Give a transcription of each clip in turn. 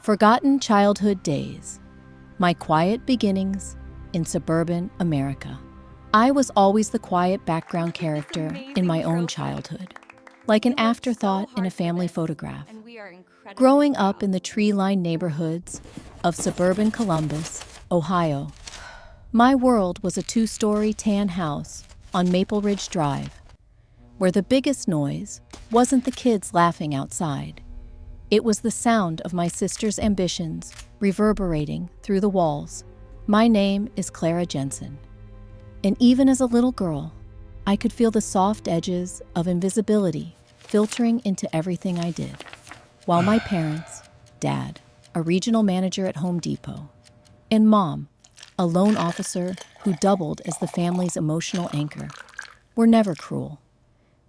Forgotten childhood days. My quiet beginnings in suburban America. I was always the quiet background character in my own childhood, like an afterthought in a family photograph. Growing up in the tree-lined neighborhoods of suburban Columbus, Ohio, my world was a two-story tan house on Maple Ridge Drive, where the biggest noise wasn't the kids laughing outside. It was the sound of my sister's ambitions reverberating through the walls. My name is Clara Jensen, and even as a little girl, I could feel the soft edges of invisibility filtering into everything I did. While my parents, Dad, a regional manager at Home Depot, and Mom, a loan officer who doubled as the family's emotional anchor, were never cruel.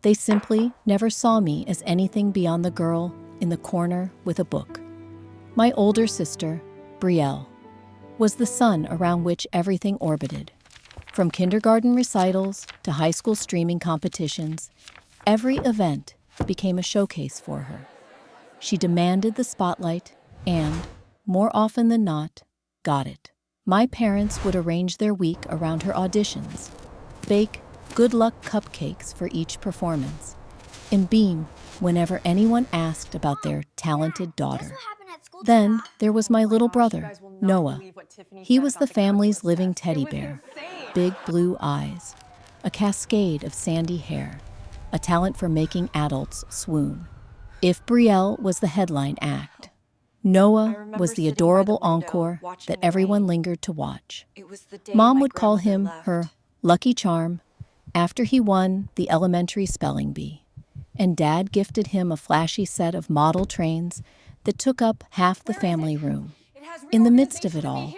They simply never saw me as anything beyond the girl in the corner with a book. My older sister, Betrayal, was the sun around which everything orbited. From kindergarten recitals to high school streaming competitions, every event became a showcase for her. She demanded the spotlight and, more often than not, got it. My parents would arrange their week around her auditions, bake good luck cupcakes for each performance, and beam whenever anyone asked about their talented daughter. Then there was my little brother, Noah. He was the family's living teddy bear, big blue eyes, a cascade of sandy hair, a talent for making adults swoon. If Betrayal was the headline act, Noah was the adorable encore that everyone lingered to watch. Mom would call him her lucky charm after he won the elementary spelling bee, and Dad gifted him a flashy set of model trains that took up half the family room. In the midst of it all,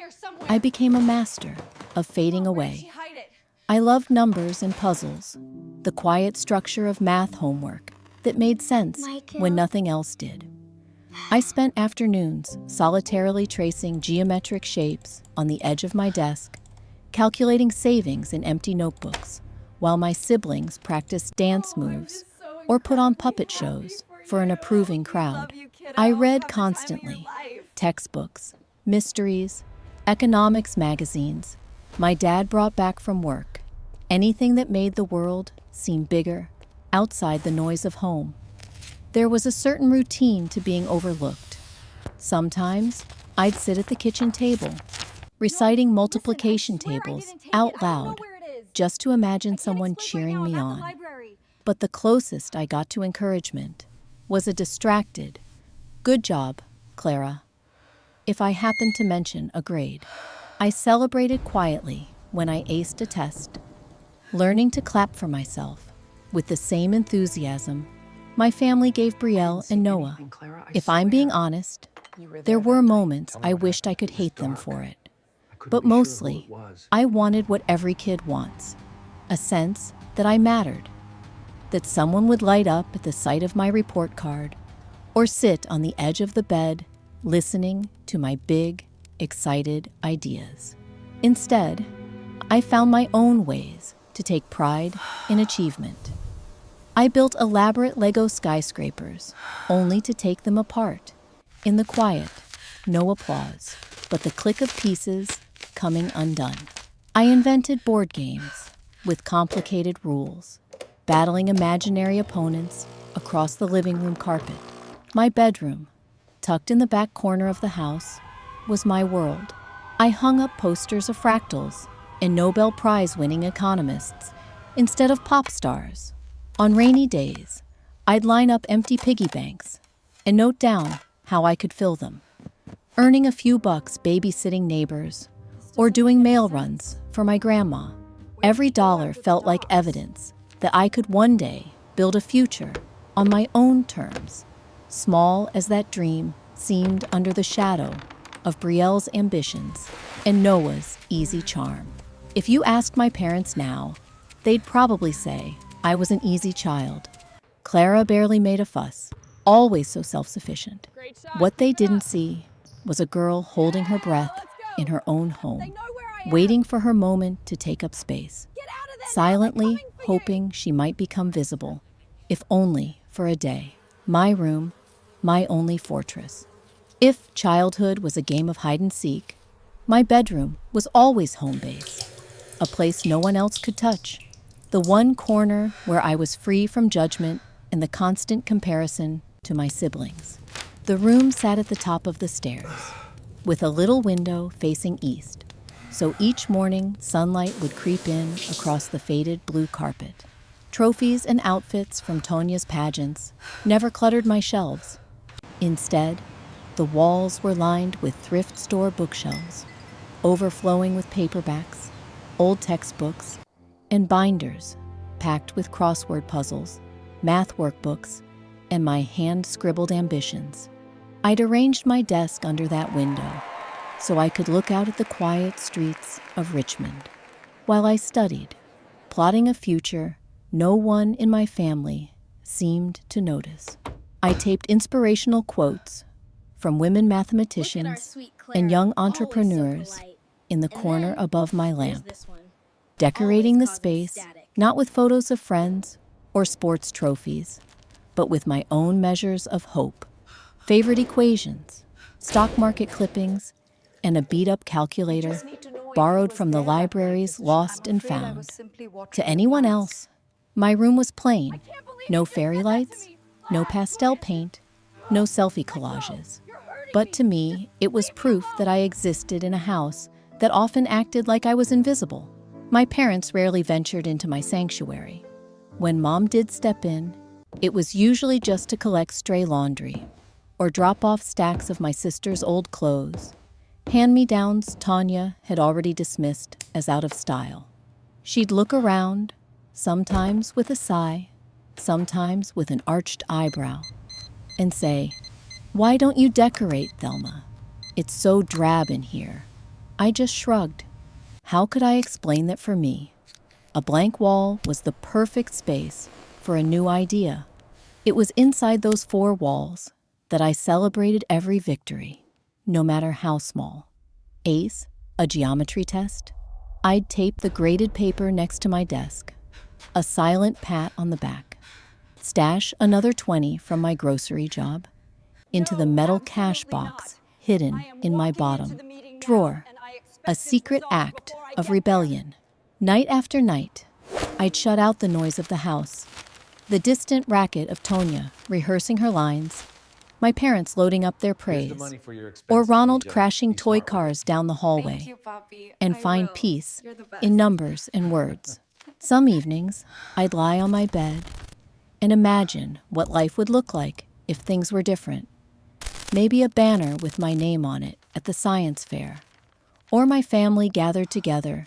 I became a master of fading away. I loved numbers and puzzles, the quiet structure of math homework that made sense when nothing else did. I spent afternoons solitarily tracing geometric shapes on the edge of my desk, calculating savings in empty notebooks, while my siblings practiced dance moves or put on puppet shows for an approving crowd. I read constantly, textbooks, mysteries, economics magazines. My dad brought back from work anything that made the world seem bigger outside the noise of home. There was a certain routine to being overlooked. Sometimes I'd sit at the kitchen table, reciting multiplication tables out loud, just to imagine someone cheering me on. But the closest I got to encouragement was a distracted, "Good job, Clara," if I happened to mention a grade. I celebrated quietly when I aced a test, learning to clap for myself with the same enthusiasm my family gave Betrayal and Noah. If I'm being honest, there were moments I wished I could hate them for it. But mostly, I wanted what every kid wants, a sense that I mattered, that someone would light up at the sight of my report card, or sit on the edge of the bed listening to my big, excited ideas. Instead, I found my own ways to take pride in achievement. I built elaborate Lego skyscrapers, only to take them apart. In the quiet, no applause, but the click of pieces coming undone. I invented board games with complicated rules, battling imaginary opponents across the living room carpet. My bedroom, tucked in the back corner of the house, was my world. I hung up posters of fractals and Nobel Prize-winning economists instead of pop stars. On rainy days, I'd line up empty piggy banks and note down how I could fill them, earning a few bucks babysitting neighbors or doing mail runs for my grandma. Every dollar felt like evidence that I could one day build a future on my own terms, small as that dream seemed under the shadow of Betrayal's ambitions and Noah's easy charm. If you asked my parents now, they'd probably say I was an easy child. Clara barely made a fuss, always so self-sufficient. What they didn't see was a girl holding her breath in her own home, waiting for her moment to take up space, silently hoping she might become visible, if only for a day. My room, my only fortress. If childhood was a game of hide and seek, my bedroom was always home base, a place no one else could touch, the one corner where I was free from judgment and the constant comparison to my siblings. The room sat at the top of the stairs, with a little window facing east, so each morning sunlight would creep in across the faded blue carpet. Trophies and outfits from Tonya's pageants never cluttered my shelves. Instead, the walls were lined with thrift store bookshelves, overflowing with paperbacks, old textbooks, and binders packed with crossword puzzles, math workbooks, and my hand-scribbled ambitions. I'd arranged my desk under that window so I could look out at the quiet streets of Richmond while I studied, plotting a future no one in my family seemed to notice. I taped inspirational quotes from women mathematicians and young entrepreneurs in the corner above my lamp, decorating the space not with photos of friends or sports trophies, but with my own measures of hope, favorite equations, stock market clippings, and a beat-up calculator borrowed from the libraries lost and found. To anyone else, my room was plain. No fairy lights, no pastel paint, no selfie collages. But to me, it was proof that I existed in a house that often acted like I was invisible. My parents rarely ventured into my sanctuary. When Mom did step in, it was usually just to collect stray laundry or drop off stacks of my sister's old clothes. Hand-me-downs Tonya had already dismissed as out of style. She'd look around, sometimes with a sigh, sometimes with an arched eyebrow, and say, "Why don't you decorate, Thelma? It's so drab in here." I just shrugged. How could I explain that for me, a blank wall was the perfect space for a new idea? It was inside those four walls that I celebrated every victory, no matter how small. Ace, a geometry test. I'd tape the graded paper next to my desk, a silent pat on the back. Stash another 20 from my grocery job into the metal cash box hidden in my bottom drawer, a secret act of rebellion. Night after night, I'd shut out the noise of the house, the distant racket of Tonya rehearsing her lines, my parents loading up their praise, or Ronald crashing toy cars down the hallway, and find peace in numbers and words. Some evenings, I'd lie on my bed and imagine what life would look like if things were different. Maybe a banner with my name on it at the science fair, or my family gathered together,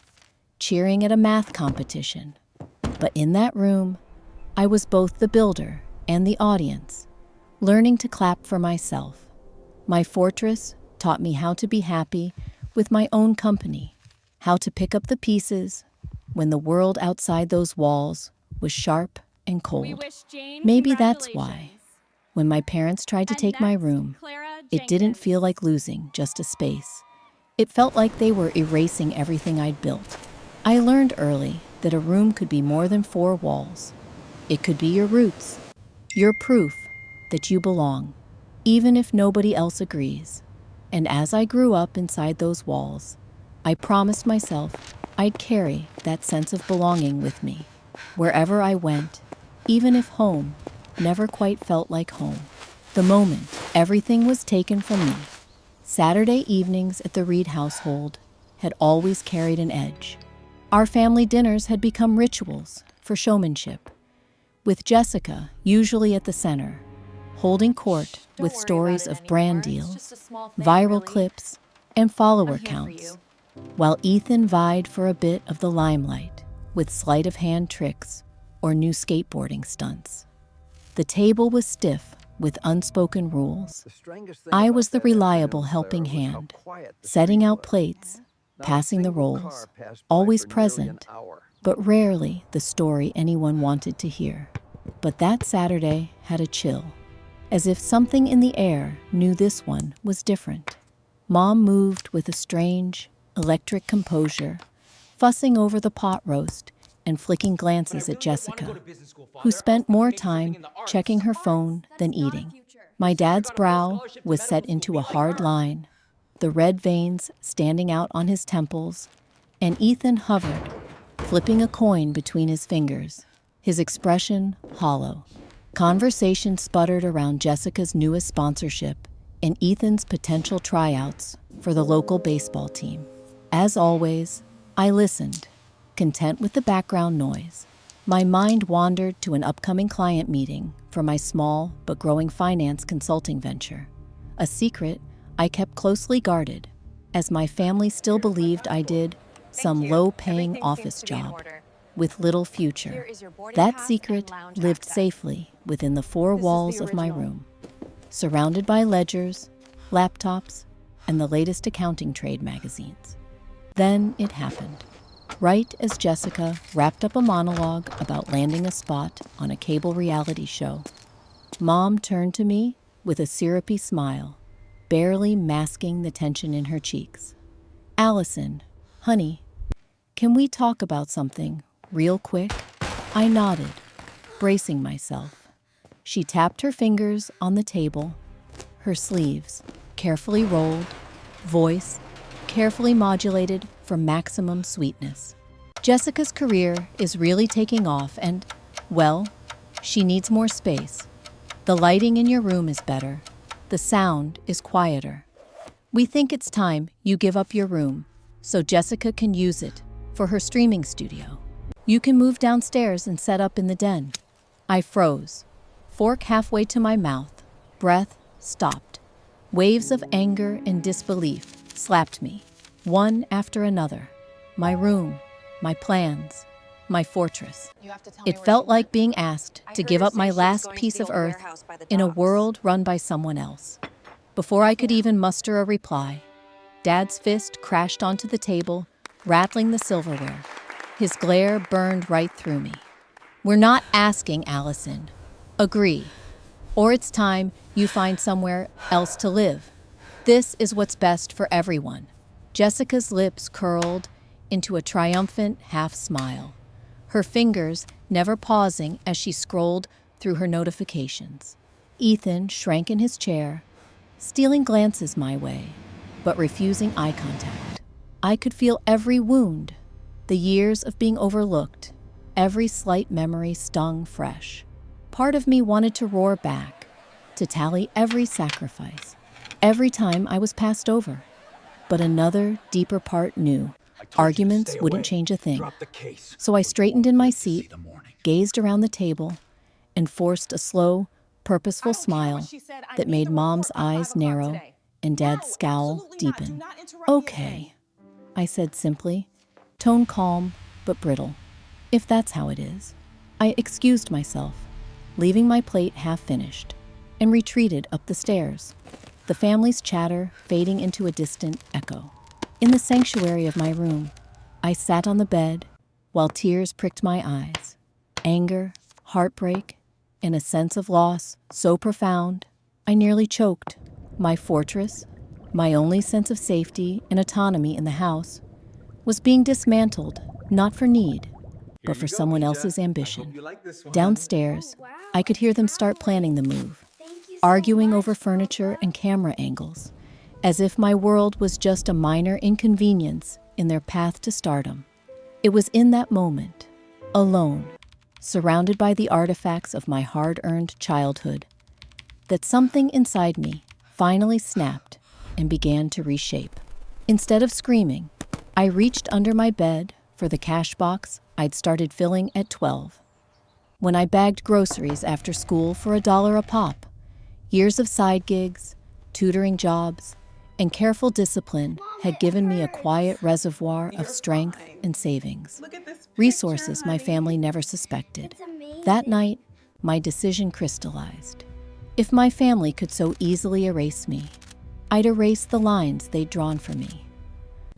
cheering at a math competition. But in that room, I was both the builder and the audience, learning to clap for myself. My fortress taught me how to be happy with my own company, how to pick up the pieces when the world outside those walls was sharp and cold. Maybe that's why, when my parents tried to take my room, it didn't feel like losing just a space. It felt like they were erasing everything I'd built. I learned early that a room could be more than four walls. It could be your roots, your proof that you belong, even if nobody else agrees. And as I grew up inside those walls, I promised myself I'd carry that sense of belonging with me, wherever I went, even if home never quite felt like home. The moment everything was taken from me, Saturday evenings at the Reed household had always carried an edge. Our family dinners had become rituals for showmanship, with Jessica usually at the center, holding court with stories of brand deals, viral clips, and follower counts, while Ethan vied for a bit of the limelight with sleight-of-hand tricks or new skateboarding stunts. The table was stiff with unspoken rules. I was the reliable helping hand, setting out plates, passing the rolls, always present, but rarely the story anyone wanted to hear. But that Saturday had a chill, as if something in the air knew this one was different. Mom moved with a strange, electric composure, fussing over the pot roast and flicking glances at Jessica, who spent more time checking her phone than eating. My dad's brow was set into a hard line, the red veins standing out on his temples, and Ethan hovered, flipping a coin between his fingers, his expression hollow. Conversation sputtered around Jessica's newest sponsorship and Ethan's potential tryouts for the local baseball team. As always, I listened, content with the background noise. My mind wandered to an upcoming client meeting for my small but growing finance consulting venture, a secret I kept closely guarded, as my family still believed I did some low-paying office job with little future. That secret lived safely within the four walls of my room, surrounded by ledgers, laptops, and the latest accounting trade magazines. Then it happened. Right as Jessica wrapped up a monologue about landing a spot on a cable reality show, Mom turned to me with a syrupy smile, barely masking the tension in her cheeks. "Allison, honey, can we talk about something real quick?" I nodded, bracing myself. She tapped her fingers on the table, her sleeves carefully rolled, voice carefully modulated for maximum sweetness. "Jessica's career is really taking off and, well, she needs more space. The lighting in your room is better. The sound is quieter. We think it's time you give up your room so Jessica can use it for her streaming studio. You can move downstairs and set up in the den." I froze, fork halfway to my mouth, breath stopped. Waves of anger and disbelief slapped me, one after another. My room, my plans, my fortress. It felt like being asked to give up my last piece of earth in a world run by someone else. Before I could even muster a reply, Dad's fist crashed onto the table, rattling the silverware. His glare burned right through me. "We're not asking, Allison. Agree. Or it's time you find somewhere else to live. This is what's best for everyone." Jessica's lips curled into a triumphant half smile, her fingers never pausing as she scrolled through her notifications. Ethan shrank in his chair, stealing glances my way, but refusing eye contact. I could feel every wound, the years of being overlooked, every slight memory stung fresh. Part of me wanted to roar back, to tally every sacrifice, every time I was passed over. But another, deeper part knew arguments wouldn't change a thing. So I straightened in my seat, gazed around the table, and forced a slow, purposeful smile that made Mom's eyes narrow and Dad's scowl deepen. "Okay," I said simply, tone calm but brittle. "If that's how it is." I excused myself, leaving my plate half-finished, and retreated up the stairs, the family's chatter fading into a distant echo. In the sanctuary of my room, I sat on the bed while tears pricked my eyes. Anger, heartbreak, and a sense of loss so profound, I nearly choked. My fortress, my only sense of safety and autonomy in the house, was being dismantled, not for need, but for someone else's ambition. Downstairs, I could hear them start planning the move, arguing over furniture and camera angles, as if my world was just a minor inconvenience in their path to stardom. It was in that moment, alone, surrounded by the artifacts of my hard-earned childhood, that something inside me finally snapped and began to reshape. Instead of screaming, I reached under my bed for the cash box I'd started filling at 12. When I bagged groceries after school for $1 a pop, years of side gigs, tutoring jobs, and careful discipline had given me a quiet reservoir of strength and savings, resources my family never suspected. That night, my decision crystallized. If my family could so easily erase me, I'd erase the lines they'd drawn for me.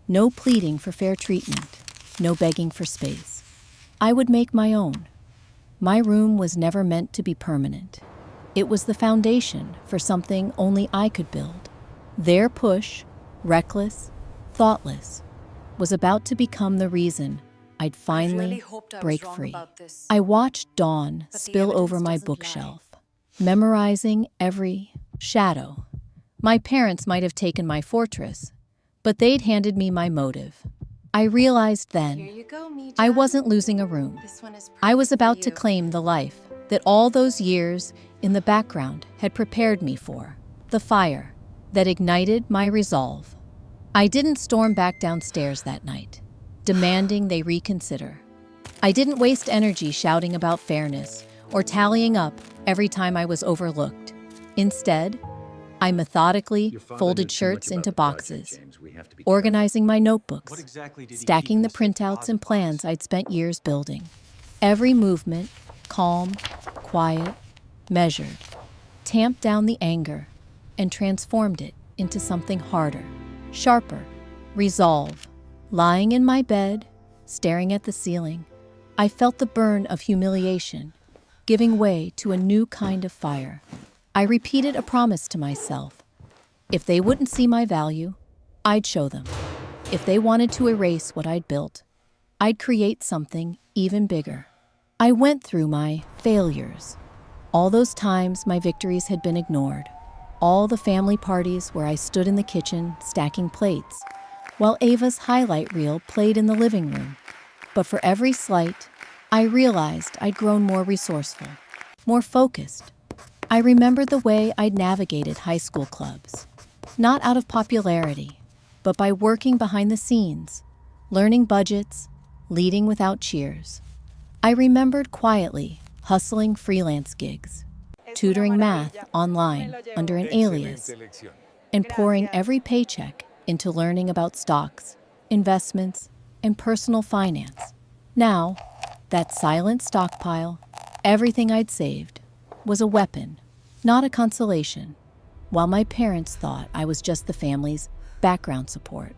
No pleading for fair treatment, no begging for space. I would make my own. My room was never meant to be permanent. It was the foundation for something only I could build. Their push, reckless, thoughtless, was about to become the reason I'd finally break free. I watched dawn spill over my bookshelf, memorizing every Shadow. My parents might have taken my fortress, but they'd handed me my motive. I realized then I wasn't losing a room. I was about to claim the life that all those years in the background had prepared me for, the fire that ignited my resolve. I didn't storm back downstairs that night, demanding they reconsider. I didn't waste energy shouting about fairness or tallying up every time I was overlooked. Instead, I methodically folded shirts into boxes, organizing my notebooks, stacking the printouts and plans I'd spent years building. Every movement, calm, quiet, measured, tamped down the anger and transformed it into something harder, sharper, resolve. Lying in my bed, staring at the ceiling, I felt the burn of humiliation, giving way to a new kind of fire. I repeated a promise to myself. If they wouldn't see my value, I'd show them. If they wanted to erase what I'd built, I'd create something even bigger. I went through my failures. All those times my victories had been ignored. All the family parties where I stood in the kitchen stacking plates, while Ava's highlight reel played in the living room. But for every slight, I realized I'd grown more resourceful, more focused. I remembered the way I'd navigated high school clubs, not out of popularity, but by working behind the scenes, learning budgets, leading without cheers. I remembered quietly hustling freelance gigs, tutoring math online under an alias, and pouring every paycheck into learning about stocks, investments, and personal finance. Now, that silent stockpile, everything I'd saved, was a weapon, not a consolation. While my parents thought I was just the family's background support,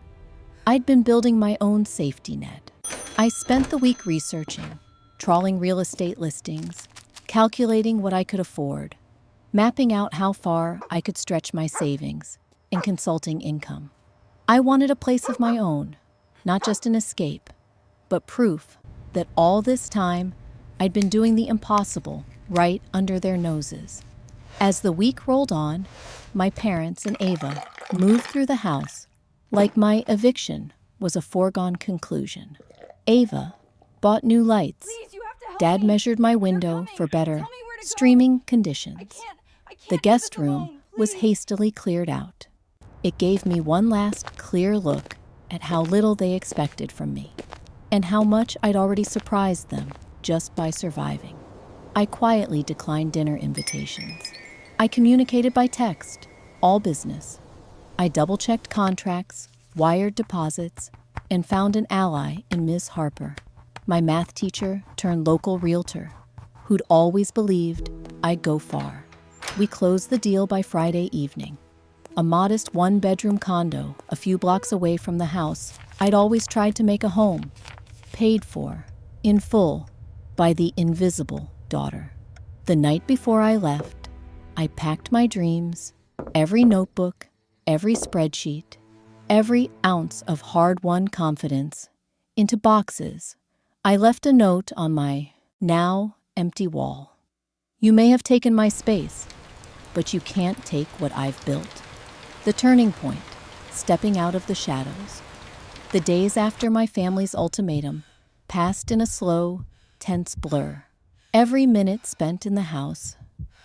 I'd been building my own safety net. I spent the week researching, trawling real estate listings, calculating what I could afford, mapping out how far I could stretch my savings, and consulting income. I wanted a place of my own, not just an escape, but proof that all this time I'd been doing the impossible right under their noses. As the week rolled on, my parents and Ava moved through the house like my eviction was a foregone conclusion. Ava bought new lights. Dad measured my window for better streaming conditions. The guest room was hastily cleared out. It gave me one last clear look at how little they expected from me, and how much I'd already surprised them just by surviving. I quietly declined dinner invitations. I communicated by text, all business. I double-checked contracts, wired deposits, and found an ally in Ms. Harper, my math teacher turned local realtor, who'd always believed I'd go far. We closed the deal by Friday evening. A modest one-bedroom condo a few blocks away from the house I'd always tried to make a home, paid for, in full, by the invisible daughter. The night before I left, I packed my dreams, every notebook, every spreadsheet, every ounce of hard-won confidence, into boxes. I left a note on my now empty wall. You may have taken my space, but you can't take what I've built. The turning point, stepping out of the shadows. The days after my family's ultimatum passed in a slow, tense blur. Every minute spent in the house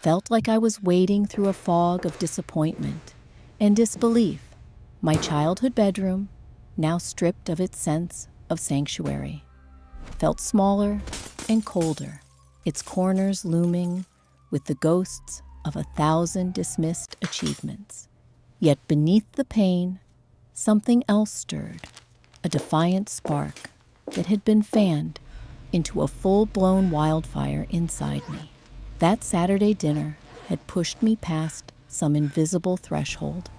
felt like I was wading through a fog of disappointment and disbelief. My childhood bedroom, now stripped of its sense of sanctuary, felt smaller and colder, its corners looming with the ghosts of 1,000 dismissed achievements. Yet beneath the pain, something else stirred, a defiant spark that had been fanned into a full-blown wildfire inside me. That Saturday dinner had pushed me past some invisible threshold.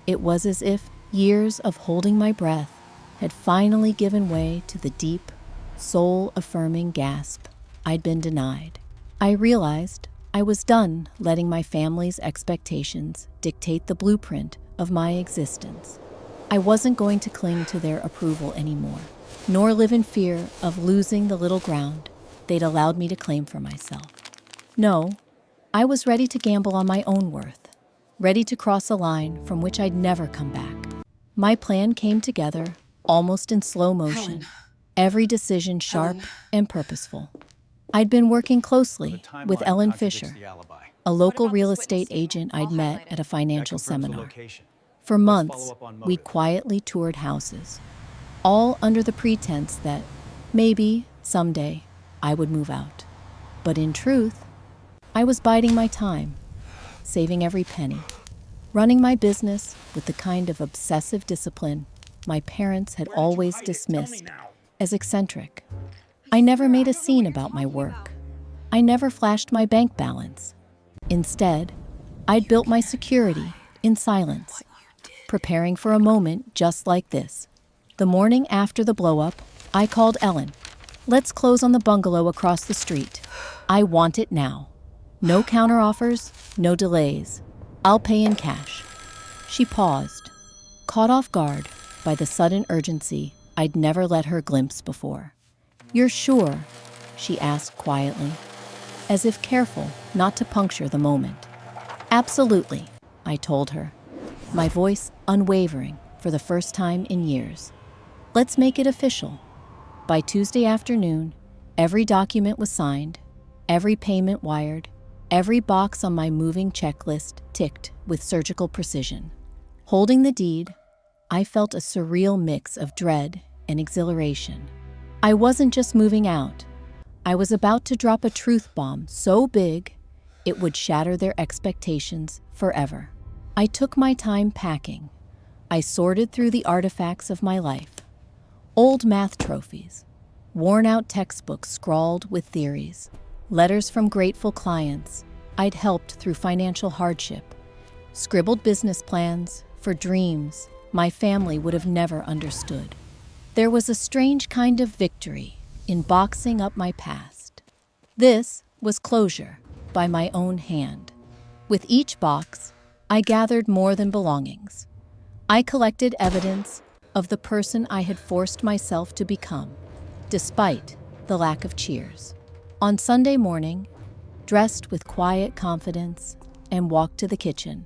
It was as if years of holding my breath had finally given way to the deep, soul-affirming gasp I'd been denied. I realized I was done letting my family's expectations dictate the blueprint of my existence. I wasn't going to cling to their approval anymore, nor live in fear of losing the little ground they'd allowed me to claim for myself. No, I was ready to gamble on my own worth, ready to cross a line from which I'd never come back. My plan came together, almost in slow motion, every decision sharp and purposeful. I'd been working closely with Ellen Fisher, a local real estate agent I'd met at a financial seminar. For months, we'd quietly toured houses, all under the pretense that maybe, someday, I would move out. But in truth, I was biding my time, saving every penny, running my business with the kind of obsessive discipline my parents had always dismissed as eccentric. I never made a scene about my work. I never flashed my bank balance. Instead, I'd built my security in silence, preparing for a moment just like this. The morning after the blow-up, I called Ellen. Let's close on the bungalow across the street. I want it now. No counteroffers, no delays. I'll pay in cash. She paused, caught off guard by the sudden urgency I'd never let her glimpse before. "You're sure?" she asked quietly, as if careful not to puncture the moment. "Absolutely," I told her, my voice unwavering for the first time in years. "Let's make it official." By Tuesday afternoon, every document was signed, every payment wired, every box on my moving checklist ticked with surgical precision. Holding the deed, I felt a surreal mix of dread and exhilaration. I wasn't just moving out. I was about to drop a truth bomb so big it would shatter their expectations forever. I took my time packing. I sorted through the artifacts of my life. Old math trophies, worn-out textbooks scrawled with theories, letters from grateful clients I'd helped through financial hardship, scribbled business plans for dreams my family would have never understood. There was a strange kind of victory in boxing up my past. This was closure by my own hand. With each box, I gathered more than belongings. I collected evidence of the person I had forced myself to become, despite the lack of cheers. On Sunday morning, dressed with quiet confidence, and walked to the kitchen,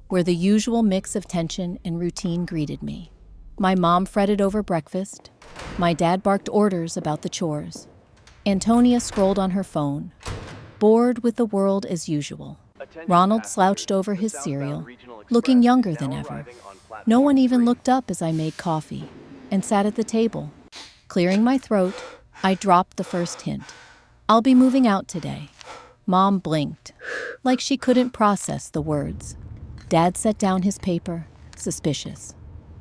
where the usual mix of tension and routine greeted me. My mom fretted over breakfast. My dad barked orders about the chores. Antonia scrolled on her phone, bored with the world as usual. Ronald slouched over his cereal, looking younger than ever. No one even looked up as I made coffee and sat at the table. Clearing my throat, I dropped the first hint. "I'll be moving out today." Mom blinked, like she couldn't process the words. Dad set down his paper, suspicious.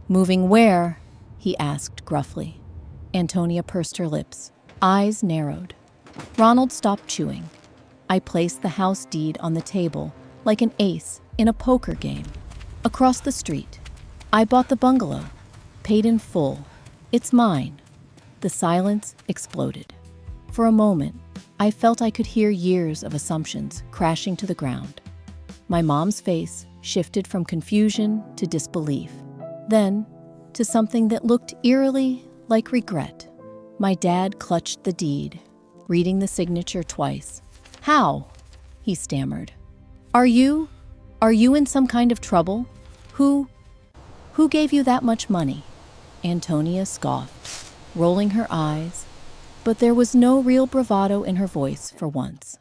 "Moving where?" he asked gruffly. Antonia pursed her lips, eyes narrowed. Ronald stopped chewing. I placed the house deed on the table like an ace in a poker game. "Across the street. I bought the bungalow, paid in full. It's mine." The silence exploded. For a moment, I felt I could hear years of assumptions crashing to the ground. My mom's face shifted from confusion to disbelief, then to something that looked eerily like regret. My dad clutched the deed, reading the signature twice. "How?" he stammered. Are you in some kind of trouble? Who gave you that much money?" Antonia scoffed, rolling her eyes, but there was no real bravado in her voice for once.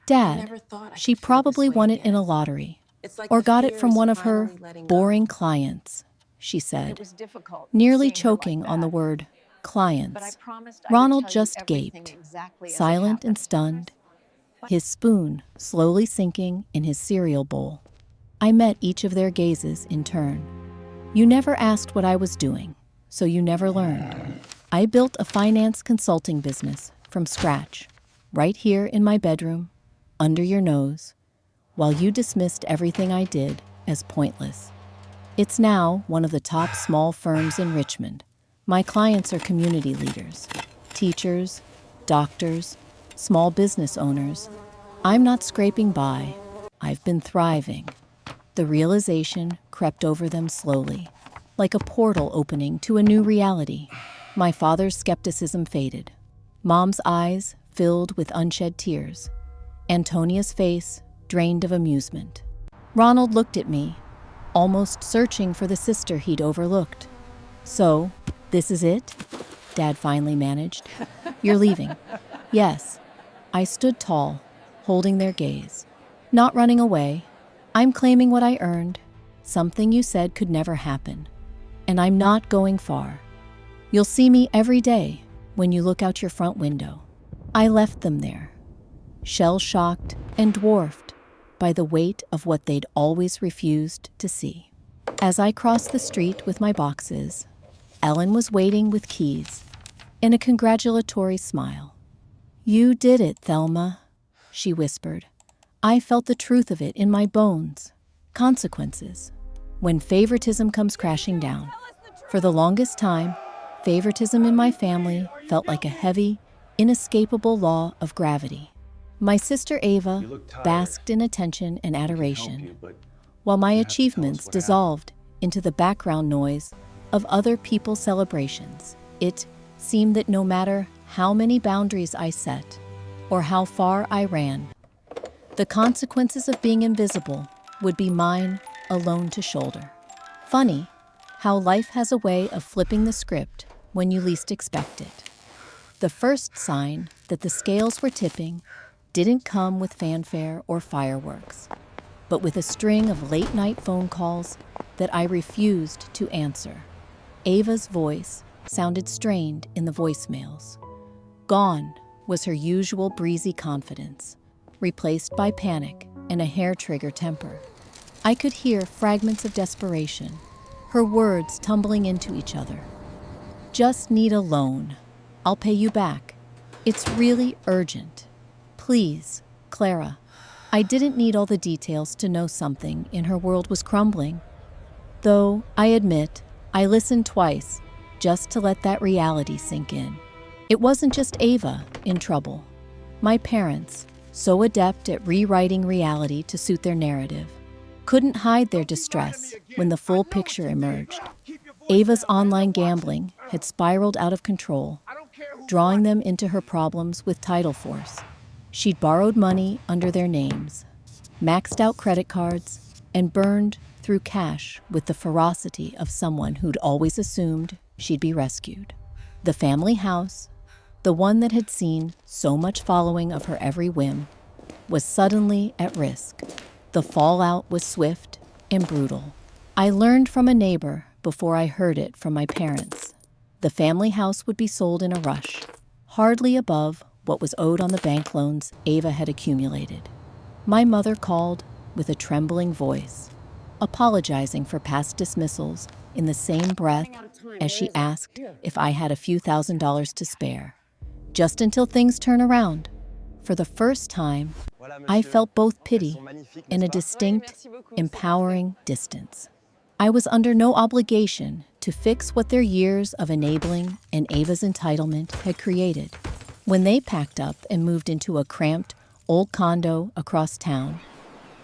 "Dad, she probably won it in a lottery, or got it from one of her boring clients," she said, nearly choking on the word clients. Ronald just gaped, silent and stunned, his spoon slowly sinking in his cereal bowl. I met each of their gazes in turn. "You never asked what I was doing, so you never learned. I built a finance consulting business from scratch, right here in my bedroom, under your nose, while you dismissed everything I did as pointless. It's now one of the top small firms in Richmond. My clients are community leaders, teachers, doctors, small business owners. I'm not scraping by. I've been thriving." The realization crept over them slowly, like a portal opening to a new reality. My father's skepticism faded. Mom's eyes filled with unshed tears. Antonia's face drained of amusement. Ronald looked at me, almost searching for the sister he'd overlooked. "So, this is it?" Dad finally managed. "You're leaving." "Yes." I stood tall, holding their gaze. "Not running away. I'm claiming what I earned, something you said could never happen. And I'm not going far. You'll see me every day when you look out your front window." I left them there, shell-shocked and dwarfed by the weight of what they'd always refused to see. As I crossed the street with my boxes, Ellen was waiting with keys and a congratulatory smile. "You did it, Thelma," she whispered. I felt the truth of it in my bones. Consequences. When favoritism comes crashing down. For the longest time, favoritism in my family felt like a heavy, inescapable law of gravity. My sister Ava basked in attention and adoration, while my achievements dissolved into the background noise of other people's celebrations. It seemed that no matter how many boundaries I set or how far I ran, the consequences of being invisible would be mine alone to shoulder. Funny how life has a way of flipping the script when you least expect it. The first sign that the scales were tipping didn't come with fanfare or fireworks, but with a string of late-night phone calls that I refused to answer. Ava's voice sounded strained in the voicemails. Gone was her usual breezy confidence, replaced by panic and a hair-trigger temper. I could hear fragments of desperation, her words tumbling into each other. "Just need a loan. I'll pay you back. It's really urgent. Please, Clara." I didn't need all the details to know something in her world was crumbling. Though, I admit, I listened twice just to let that reality sink in. It wasn't just Ava in trouble. My parents, so adept at rewriting reality to suit their narrative, couldn't hide their distress when the full picture emerged. Ava's online gambling had spiraled out of control, drawing them into her problems with tidal force. She'd borrowed money under their names, maxed out credit cards, and burned through cash with the ferocity of someone who'd always assumed she'd be rescued. The family house, the one that had seen so much following of her every whim, was suddenly at risk. The fallout was swift and brutal. I learned from a neighbor before I heard it from my parents. The family house would be sold in a rush, hardly above what was owed on the bank loans Ava had accumulated. My mother called with a trembling voice, apologizing for past dismissals in the same breath as she asked if I had a few $1,000s to spare. Just until things turn around. For the first time, I felt both pity and a distinct, empowering distance. I was under no obligation to fix what their years of enabling and Ava's entitlement had created. When they packed up and moved into a cramped, old condo across town,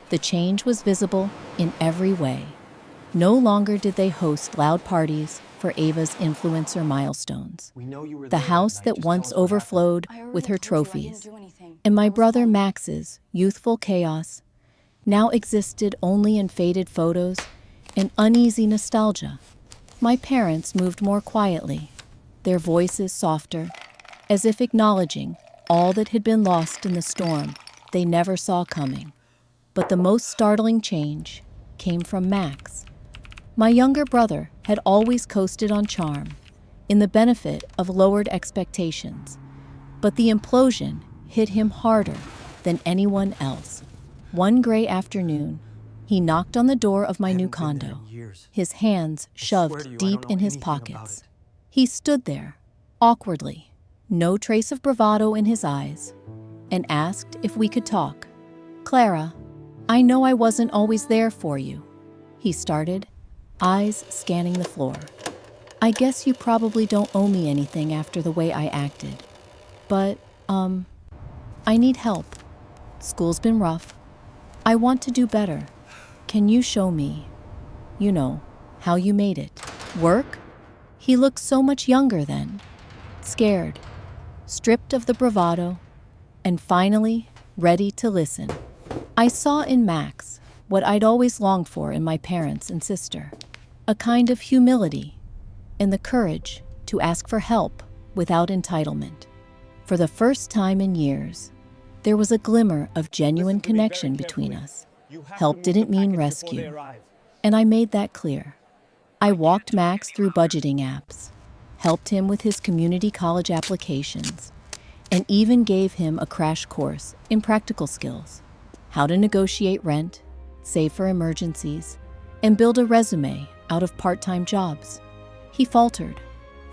the change was visible in every way. No longer did they host loud parties for Ava's influencer milestones. The house that once overflowed with her trophies, and my brother Max's youthful chaos, now existed only in faded photos and uneasy nostalgia. My parents moved more quietly, their voices softer, as if acknowledging all that had been lost in the storm they never saw coming. But the most startling change came from Max. My younger brother had always coasted on charm, in the benefit of lowered expectations, but the implosion hit him harder than anyone else. One gray afternoon, he knocked on the door of my new condo, his hands shoved deep in his pockets. He stood there, awkwardly, no trace of bravado in his eyes, and asked if we could talk. "Clara, I know I wasn't always there for you," he started, eyes scanning the floor. "I guess you probably don't owe me anything after the way I acted. But, I need help. School's been rough. I want to do better. Can you show me, how you made it? Work?" He looked so much younger then, scared, stripped of the bravado, and finally ready to listen. I saw in Max what I'd always longed for in my parents and sister, a kind of humility and the courage to ask for help without entitlement. For the first time in years, there was a glimmer of genuine connection between us. Help didn't mean rescue, and I made that clear. I walked Max through budgeting apps, helped him with his community college applications, and even gave him a crash course in practical skills: how to negotiate rent, save for emergencies, and build a resume out of part-time jobs. He faltered,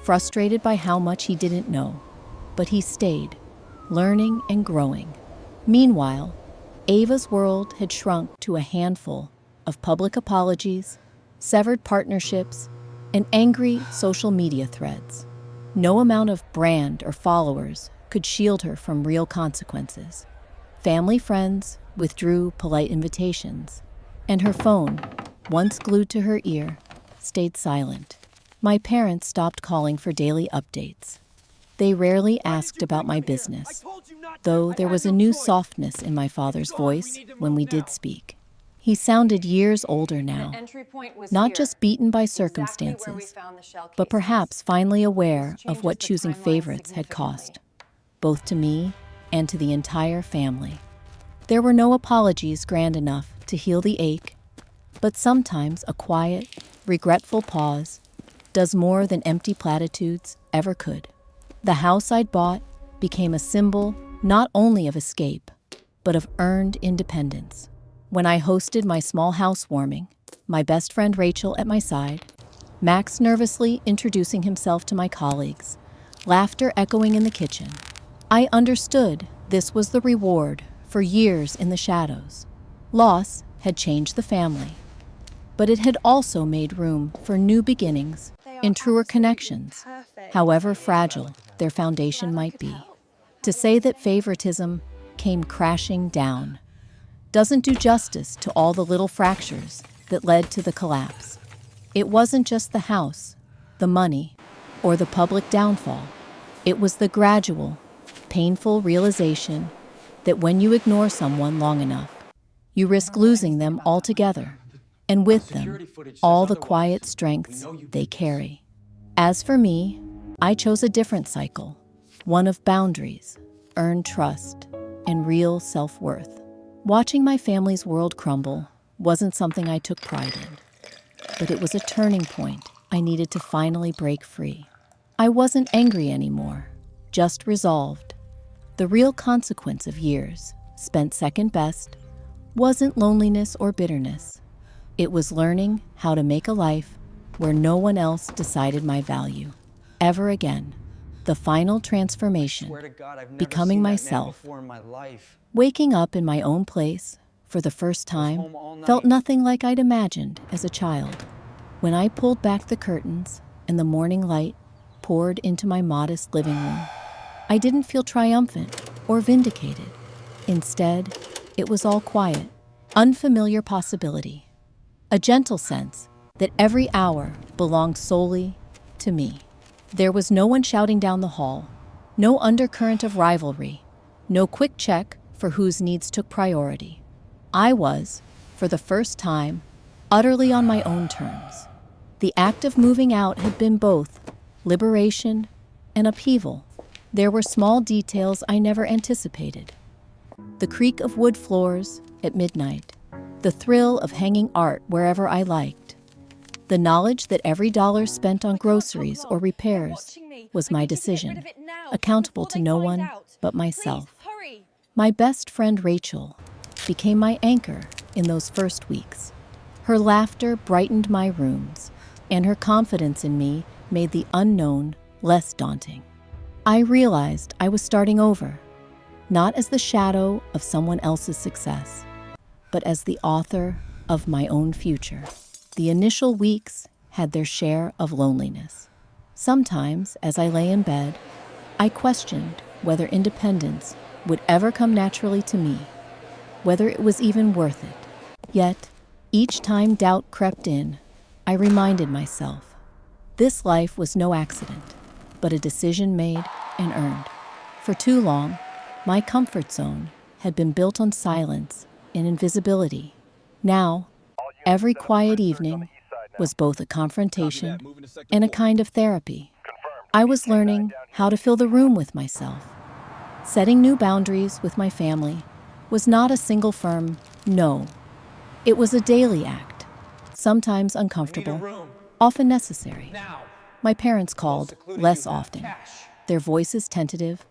frustrated by how much he didn't know, but he stayed, learning and growing. Meanwhile, Ava's world had shrunk to a handful of public apologies, severed partnerships, and angry social media threads. No amount of brand or followers could shield her from real consequences. Family friends withdrew polite invitations, and her phone, once glued to her ear, stayed silent. My parents stopped calling for daily updates. They rarely asked about my business, though there was a new softness in my father's voice when we did speak. He sounded years older now, not just beaten by circumstances, but perhaps finally aware of what choosing favorites had cost, both to me and to the entire family. There were no apologies grand enough to heal the ache, but sometimes a quiet, regretful pause does more than empty platitudes ever could. The house I'd bought became a symbol not only of escape, but of earned independence. When I hosted my small housewarming, my best friend Rachel at my side, Max nervously introducing himself to my colleagues, laughter echoing in the kitchen, I understood this was the reward for years in the shadows. Loss had changed the family, but it had also made room for new beginnings and truer connections, however fragile their foundation might be. To say that favoritism came crashing down doesn't do justice to all the little fractures that led to the collapse. It wasn't just the house, the money, or the public downfall. It was the gradual, painful realization that when you ignore someone long enough, you risk losing them altogether, and with them, all the quiet strengths they carry. As for me, I chose a different cycle, one of boundaries, earned trust, and real self-worth. Watching my family's world crumble wasn't something I took pride in, but it was a turning point I needed to finally break free. I wasn't angry anymore, just resolved. The real consequence of years spent second best wasn't loneliness or bitterness. It was learning how to make a life where no one else decided my value. Ever again. The final transformation, becoming myself, waking up in my own place for the first time, felt nothing like I'd imagined as a child. When I pulled back the curtains and the morning light poured into my modest living room, I didn't feel triumphant or vindicated. Instead, it was all quiet, unfamiliar possibility, a gentle sense that every hour belonged solely to me. There was no one shouting down the hall, no undercurrent of rivalry, no quick check for whose needs took priority. I was, for the first time, utterly on my own terms. The act of moving out had been both liberation and upheaval. There were small details I never anticipated. The creak of wood floors at midnight, the thrill of hanging art wherever I liked, the knowledge that every dollar spent on groceries or repairs was my decision, accountable to no one but myself. My best friend Rachel became my anchor in those first weeks. Her laughter brightened my rooms, and her confidence in me made the unknown less daunting. I realized I was starting over, not as the shadow of someone else's success, but as the author of my own future. The initial weeks had their share of loneliness. Sometimes, as I lay in bed, I questioned whether independence would ever come naturally to me, whether it was even worth it. Yet, each time doubt crept in, I reminded myself, this life was no accident, but a decision made and earned. For too long, my comfort zone had been built on silence and invisibility. Now, every quiet evening was both a confrontation and a kind of therapy. I was learning how to fill the room with myself. Setting new boundaries with my family was not a single firm no. It was a daily act, sometimes uncomfortable, often necessary. My parents called less often, their voices tentative,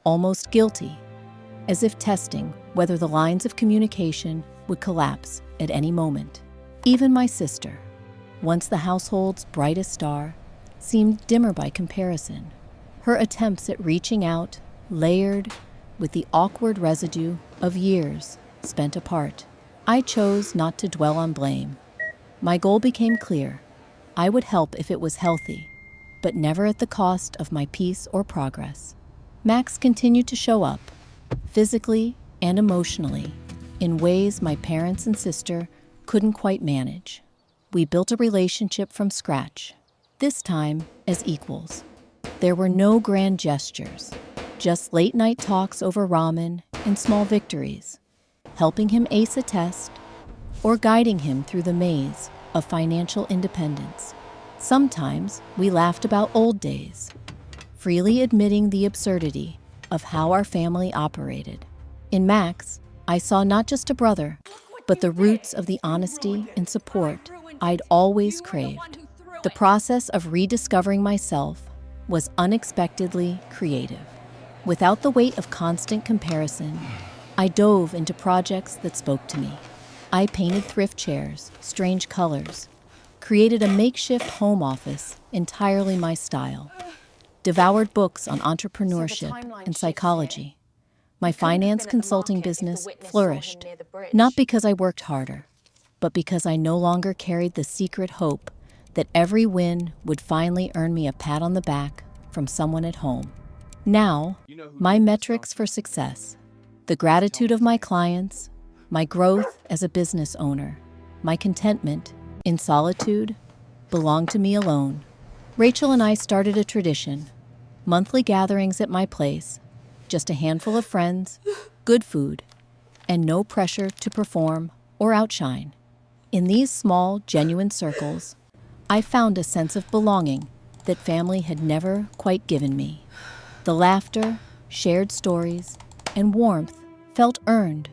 almost guilty, as if testing whether the lines of communication would collapse at any moment. Even my sister, once the household's brightest star, seemed dimmer by comparison. Her attempts at reaching out layered with the awkward residue of years spent apart. I chose not to dwell on blame. My goal became clear. I would help if it was healthy, but never at the cost of my peace or progress. Max continued to show up, physically and emotionally, in ways my parents and sister couldn't quite manage. We built a relationship from scratch, this time as equals. There were no grand gestures, just late-night talks over ramen and small victories, helping him ace a test or guiding him through the maze of financial independence. Sometimes we laughed about old days, freely admitting the absurdity of how our family operated. In Max, I saw not just a brother, but the roots of the honesty and support I'd always craved. The process of rediscovering myself was unexpectedly creative. Without the weight of constant comparison, I dove into projects that spoke to me. I painted thrift chairs, strange colors, created a makeshift home office entirely my style, devoured books on entrepreneurship and psychology. My finance consulting business flourished, not because I worked harder, but because I no longer carried the secret hope that every win would finally earn me a pat on the back from someone at home. Now, my metrics for success, the gratitude of my clients, my growth as a business owner, my contentment in solitude, belong to me alone. Rachel and I started a tradition, monthly gatherings at my place, just a handful of friends, good food, and no pressure to perform or outshine. In these small, genuine circles, I found a sense of belonging that family had never quite given me. The laughter, shared stories, and warmth felt earned,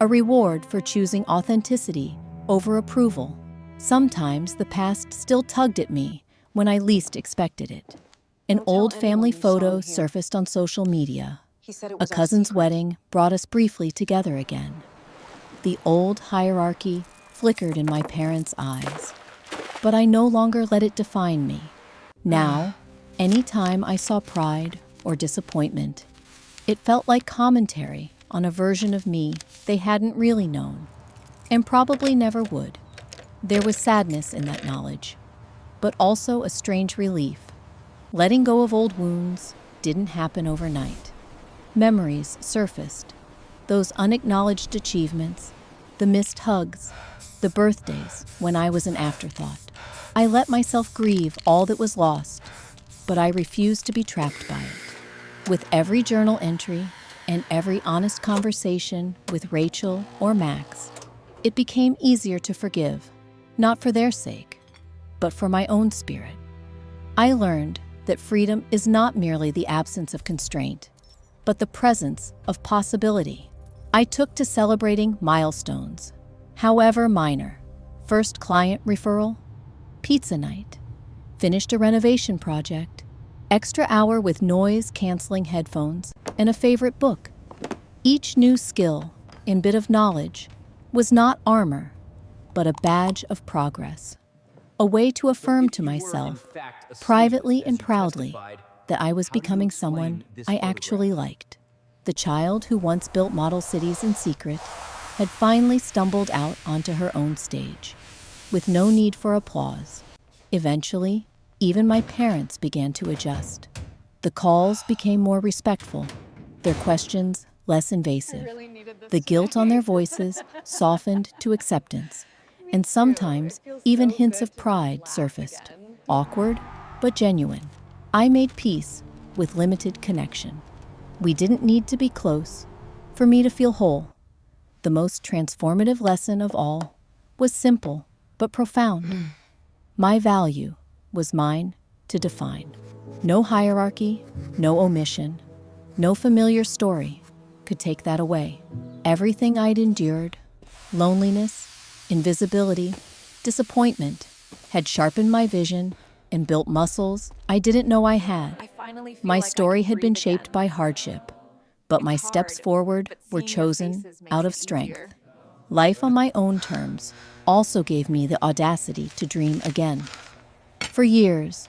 a reward for choosing authenticity over approval. Sometimes the past still tugged at me when I least expected it. An old family photo surfaced on social media. A cousin's wedding brought us briefly together again. The old hierarchy flickered in my parents' eyes, but I no longer let it define me. Now, anytime I saw pride or disappointment, it felt like commentary on a version of me they hadn't really known, and probably never would. There was sadness in that knowledge, but also a strange relief. Letting go of old wounds didn't happen overnight. Memories surfaced, those unacknowledged achievements, the missed hugs, the birthdays when I was an afterthought. I let myself grieve all that was lost, but I refused to be trapped by it. With every journal entry and every honest conversation with Rachel or Max, it became easier to forgive, not for their sake, but for my own spirit. I learned that freedom is not merely the absence of constraint, but the presence of possibility. I took to celebrating milestones, however minor. First client referral, pizza night, finished a renovation project, extra hour with noise-canceling headphones, and a favorite book. Each new skill and bit of knowledge was not armor, but a badge of progress. A way to affirm to myself, privately and proudly, that I was becoming someone I actually liked. The child who once built model cities in secret had finally stumbled out onto her own stage, with no need for applause. Eventually, even my parents began to adjust. The calls became more respectful, their questions less invasive. The guilt on their voices softened to acceptance, and sometimes even hints of pride surfaced, awkward but genuine. I made peace with limited connection. We didn't need to be close for me to feel whole. The most transformative lesson of all was simple but profound. My value was mine to define. No hierarchy, no omission, no familiar story could take that away. Everything I'd endured, loneliness, invisibility, disappointment, had sharpened my vision and built muscles I didn't know I had. My story had been shaped by hardship, but my steps forward were chosen out of strength. Life on my own terms also gave me the audacity to dream again. For years,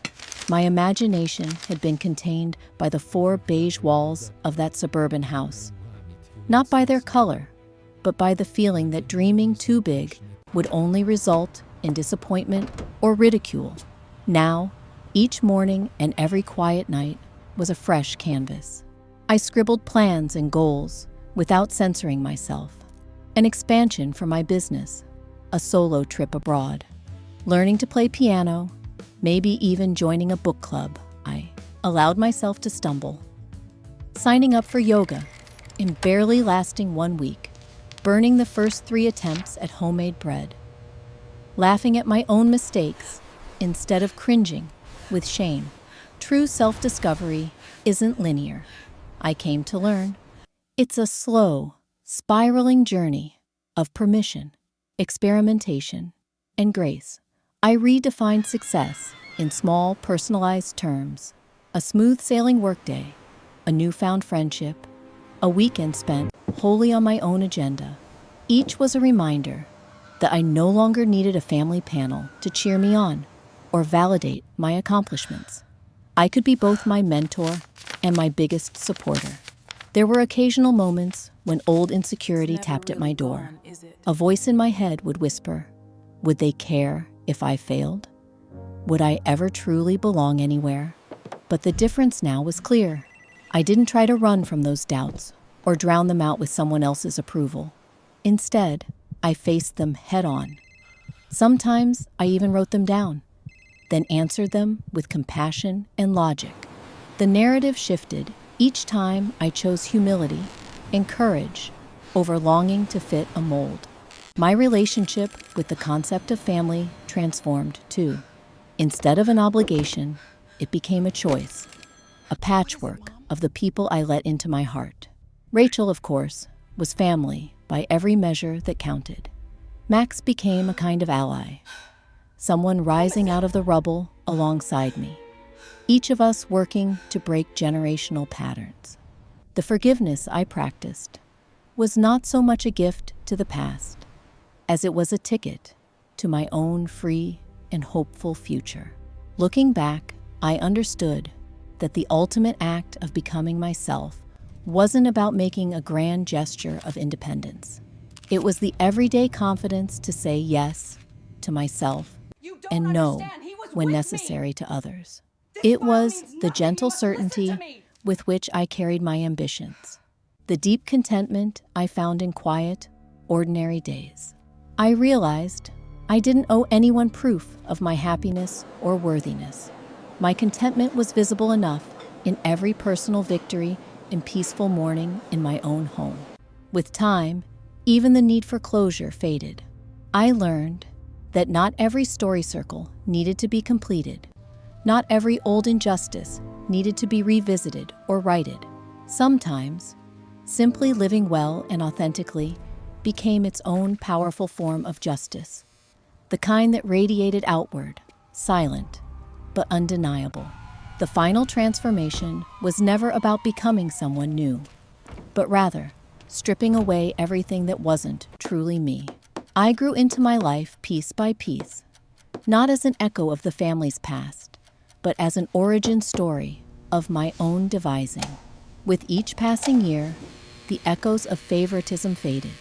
my imagination had been contained by the 4 beige walls of that suburban house. Not by their color, but by the feeling that dreaming too big would only result in disappointment or ridicule. Now, each morning and every quiet night was a fresh canvas. I scribbled plans and goals without censoring myself. An expansion for my business, a solo trip abroad, learning to play piano, maybe even joining a book club. I allowed myself to stumble. Signing up for yoga and barely lasting 1 week, burning the first 3 attempts at homemade bread, laughing at my own mistakes instead of cringing with shame. True self-discovery isn't linear. I came to learn. It's a slow, spiraling journey of permission, experimentation, and grace. I redefined success in small, personalized terms. A smooth sailing workday, a newfound friendship, a weekend spent wholly on my own agenda. Each was a reminder that I no longer needed a family panel to cheer me on or validate my accomplishments. I could be both my mentor and my biggest supporter. There were occasional moments when old insecurity tapped at my door. A voice in my head would whisper, would they care if I failed? Would I ever truly belong anywhere? But the difference now was clear. I didn't try to run from those doubts or drown them out with someone else's approval. Instead, I faced them head on. Sometimes I even wrote them down, then answered them with compassion and logic. The narrative shifted each time I chose humility and courage over longing to fit a mold. My relationship with the concept of family transformed too. Instead of an obligation, it became a choice, a patchwork of the people I let into my heart. Rachel, of course, was family by every measure that counted. Max became a kind of ally, someone rising out of the rubble alongside me, each of us working to break generational patterns. The forgiveness I practiced was not so much a gift to the past as it was a ticket to my own free and hopeful future. Looking back, I understood that the ultimate act of becoming myself wasn't about making a grand gesture of independence. It was the everyday confidence to say yes to myself and no when necessary to others. It was the gentle certainty with which I carried my ambitions, the deep contentment I found in quiet, ordinary days. I realized I didn't owe anyone proof of my happiness or worthiness. My contentment was visible enough in every personal victory and peaceful morning in my own home. With time, even the need for closure faded. I learned that not every story circle needed to be completed. Not every old injustice needed to be revisited or righted. Sometimes, simply living well and authentically became its own powerful form of justice, the kind that radiated outward, silent, but undeniable. The final transformation was never about becoming someone new, but rather stripping away everything that wasn't truly me. I grew into my life piece by piece, not as an echo of the family's past, but as an origin story of my own devising. With each passing year, the echoes of favoritism faded,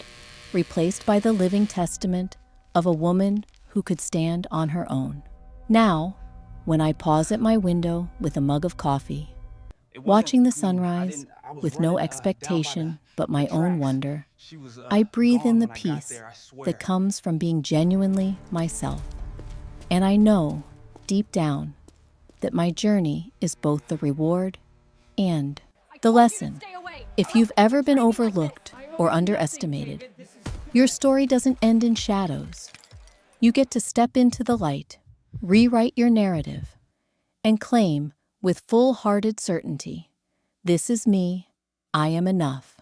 replaced by the living testament of a woman who could stand on her own. Now, when I pause at my window with a mug of coffee, watching the sunrise with no expectation but my own wonder, I breathe in the peace that comes from being genuinely myself. And I know, deep down, that my journey is both the reward and the lesson. If you've ever been overlooked or underestimated, your story doesn't end in shadows. You get to step into the light, rewrite your narrative, and claim with full-hearted certainty, "This is me, I am enough."